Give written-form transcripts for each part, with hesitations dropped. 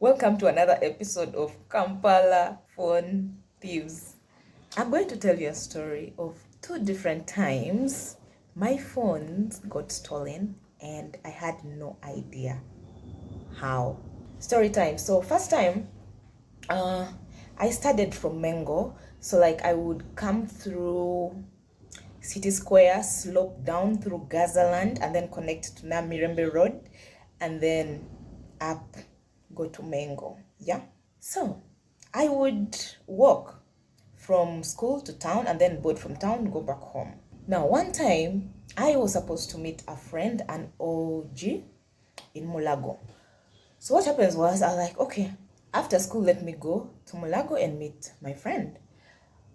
Welcome to another episode of Kampala Phone Thieves. I'm going to tell you a story of two different times my phones got stolen and I had no idea how. Story time. So first time, I started from Mengo. So like I would come through City Square, slope down through Gazaland, and then connect to Namirembe Road, and then up go to Mengo. Yeah. So I would walk from school to town and then board from town, go back home. Now, one time I was supposed to meet a friend, an OG in Mulago. So what happens was I was like, okay, after school, let me go to Mulago and meet my friend.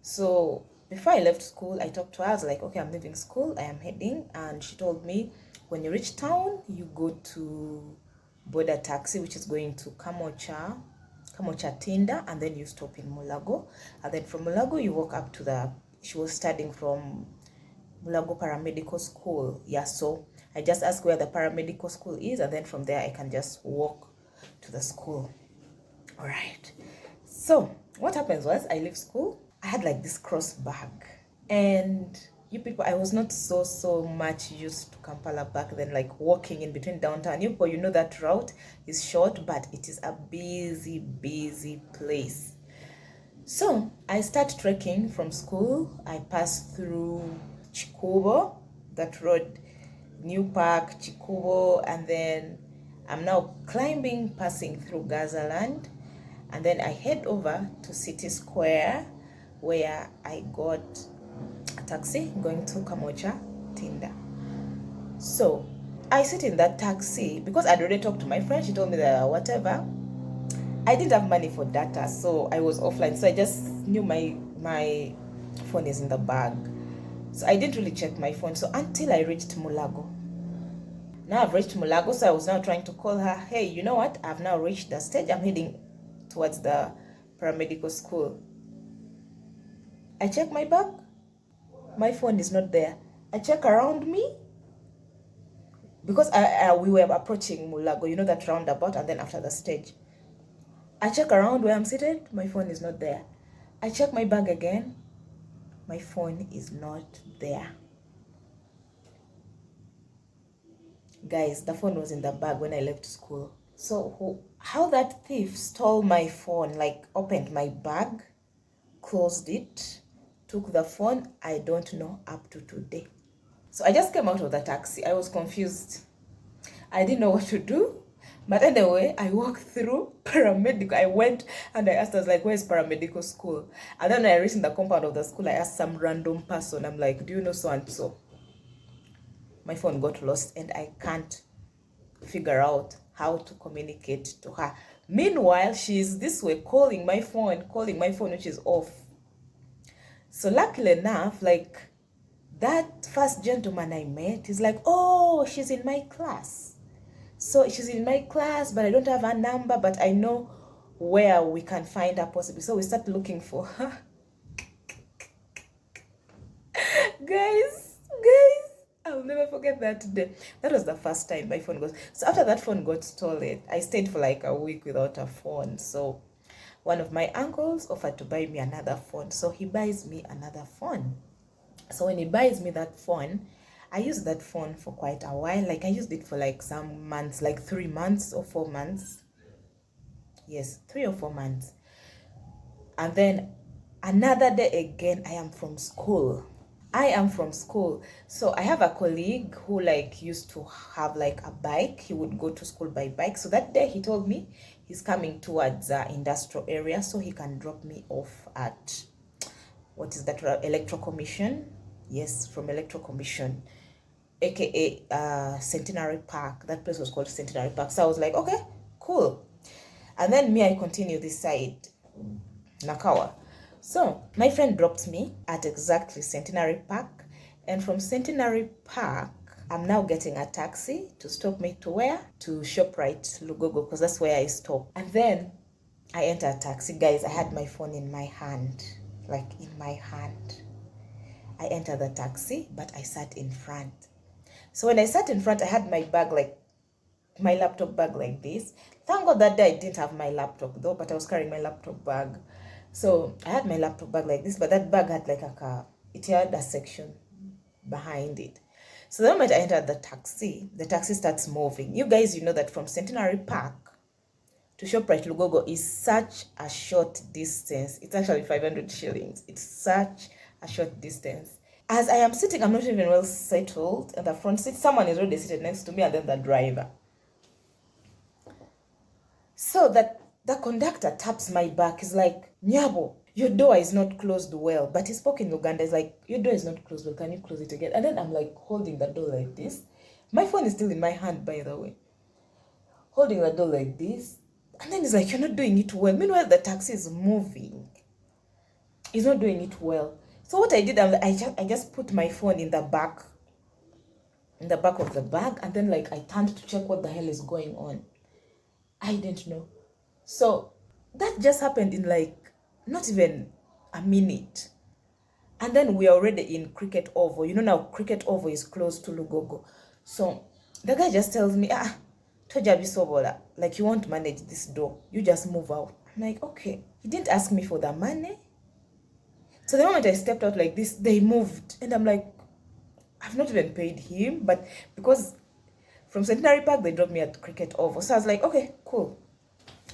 So before I left school, I talked to her. I was like, okay, I'm leaving school. I am heading. And she told me, when you reach town, you go to board a taxi, which is going to Kamocha Tinda, and then you stop in Mulago. And then from Mulago, you walk up to she was studying from Mulago Paramedical School. Yeah, so I just asked where the paramedical school is, and then from there, I can just walk to the school. All right. So what happens was I leave school. I had like this cross bag, and you people, I was not so much used to Kampala back then, like walking in between downtown. You people, you know that route is short, but it is a busy place. So I start trekking from school. I pass through Chikubo, that road, New Park, Chikubo, and then I'm now climbing, passing through Gazaland, and then I head over to City Square, where I got a taxi going to Kamocha Tinda. So I sit in that taxi because I'd already talked to my friend. She told me that whatever. I didn't have money for data, so I was offline. So I just knew my phone is in the bag. So I didn't really check my phone. So until I reached Mulago. Now I've reached Mulago, so I was now trying to call her. Hey, you know what? I've now reached the stage. I'm heading towards the paramedical school. I check my bag. My phone is not there. I check around me because we were approaching Mulago, you know, that roundabout, and then after the stage. I check around where I'm seated. My phone is not there. I check my bag again. My phone is not there. Guys, the phone was in the bag when I left school. So how that thief stole my phone, like opened my bag, closed it, took the phone, I don't know up to today. So I just came out of the taxi. I was confused. I didn't know what to do. But anyway, I walked through paramedical. I went and I asked, I was like, where's paramedical school? And then when I reached in the compound of the school, I asked some random person. I'm like, do you know so and so? My phone got lost and I can't figure out how to communicate to her. Meanwhile, she's this way calling my phone, which is off. So luckily enough, like that first gentleman I met, he's like, oh, she's in my class. So she's in my class, but I don't have her number, but I know where we can find her possibly. So we start looking for her. guys, I'll never forget that day. That was the first time my phone got. So after that phone got stolen, I stayed for like a week without a phone. So one of my uncles offered to buy me another phone. So he buys me another phone. So when he buys me that phone, I used that phone for quite a while. Like I used it for like some months, like 3 months or 4 months. Yes, 3 or 4 months. And then another day again, I am from school. So I have a colleague who like used to have like a bike. He would go to school by bike. So that day he told me he's coming towards the industrial area so he can drop me off at, what is that, Electro Commission? Yes, from Electro Commission, aka Centenary Park. That place was called Centenary Park. So I was like, okay, cool. And then I continue this side, Nakawa. So my friend dropped me at exactly Centenary Park, and from Centenary Park, I'm now getting a taxi to stop me to where? To ShopRite Lugogo, because that's where I stop. And then I enter a taxi. Guys, I had my phone in my hand, like in my hand. I entered the taxi, but I sat in front. So when I sat in front, I had my bag like my laptop bag like this. Thank God that day I didn't have my laptop though, but I was carrying my laptop bag. So I had my laptop bag like this, but that bag had like a car. It had a section behind it. So the moment I entered the taxi starts moving. You guys, you know that from Centenary Park to ShopRite Lugogo is such a short distance. It's actually 500 shillings. It's such a short distance. As I am sitting, I'm not even well settled in the front seat. Someone is already seated next to me, and then the driver. So that the conductor taps my back. He's like, Nyabo, your door is not closed well. But he spoke in Uganda. He's like, your door is not closed well. Can you close it again? And then I'm like holding the door like this. My phone is still in my hand, by the way. Holding the door like this. And then he's like, you're not doing it well. Meanwhile, the taxi is moving. He's not doing it well. So what I did, I just put my phone in the back of the bag. And then like I turned to check what the hell is going on. I didn't know. So that just happened in like not even a minute. And then we are already in Cricket Oval. You know now Cricket Oval is close to Lugogo. So the guy just tells me, Tojabi Sobola, like you won't manage this door. You just move out. I'm like, okay. He didn't ask me for the money. So the moment I stepped out like this, they moved. And I'm like, I've not even paid him. But because from Centenary Park, they dropped me at Cricket Oval. So I was like, okay, cool.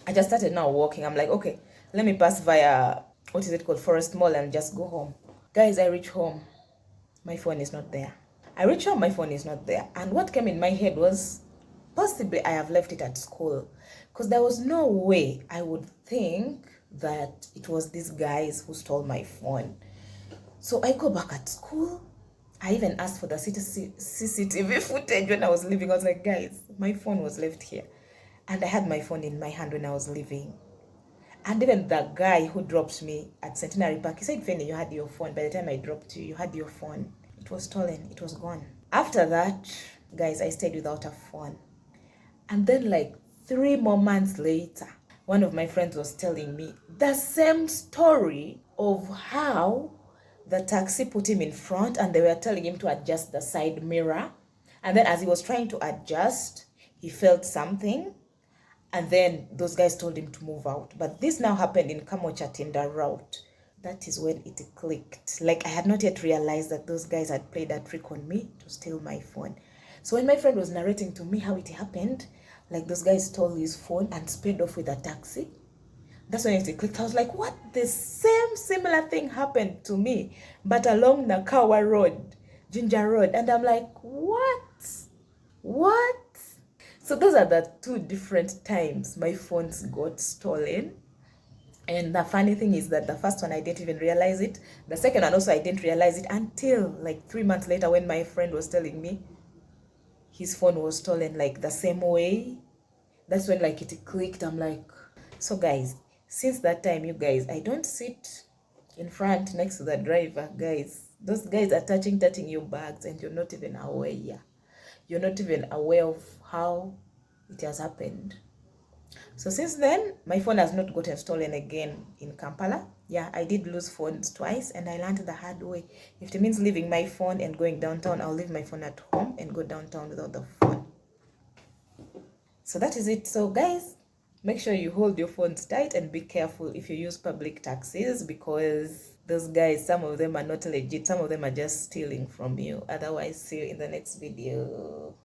I just started now walking. I'm like, okay, let me pass via, what is it called, Forest Mall and just go home. Guys, I reach home. My phone is not there. I reach home, my phone is not there. And what came in my head was, possibly I have left it at school. Because there was no way I would think that it was these guys who stole my phone. So I go back at school. I even asked for the CCTV footage when I was leaving. I was like, guys, my phone was left here. And I had my phone in my hand when I was leaving. And even the guy who dropped me at Centenary Park, he said, Fanny, you had your phone. By the time I dropped you, you had your phone. It was stolen. It was gone. After that, guys, I stayed without a phone. And then like 3 more months later, one of my friends was telling me the same story of how the taxi put him in front and they were telling him to adjust the side mirror. And then as he was trying to adjust, he felt something. And then those guys told him to move out. But this now happened in Kamochatinda route. That is when it clicked. Like I had not yet realized that those guys had played a trick on me to steal my phone. So when my friend was narrating to me how it happened, like those guys stole his phone and sped off with a taxi. That's when it clicked. I was like, what? The same similar thing happened to me, but along Nakawa Road, Ginger Road. And I'm like, what? What? So those are the 2 different times my phones got stolen. And the funny thing is that the first one I didn't even realize it. The second one also I didn't realize it until like 3 months later when my friend was telling me his phone was stolen like the same way. That's when like it clicked. I'm like, so guys, since that time, you guys, I don't sit in front next to the driver, guys. Those guys are touching your bags and you're not even aware. You're not even aware of how it has happened. So since then, my phone has not gotten stolen again in Kampala. Yeah, I did lose phones twice and I learned the hard way. If it means leaving my phone and going downtown, I'll leave my phone at home and go downtown without the phone. So that is it. So guys, make sure you hold your phones tight and be careful if you use public taxis, because those guys, some of them are not legit. Some of them are just stealing from you. Otherwise, see you in the next video.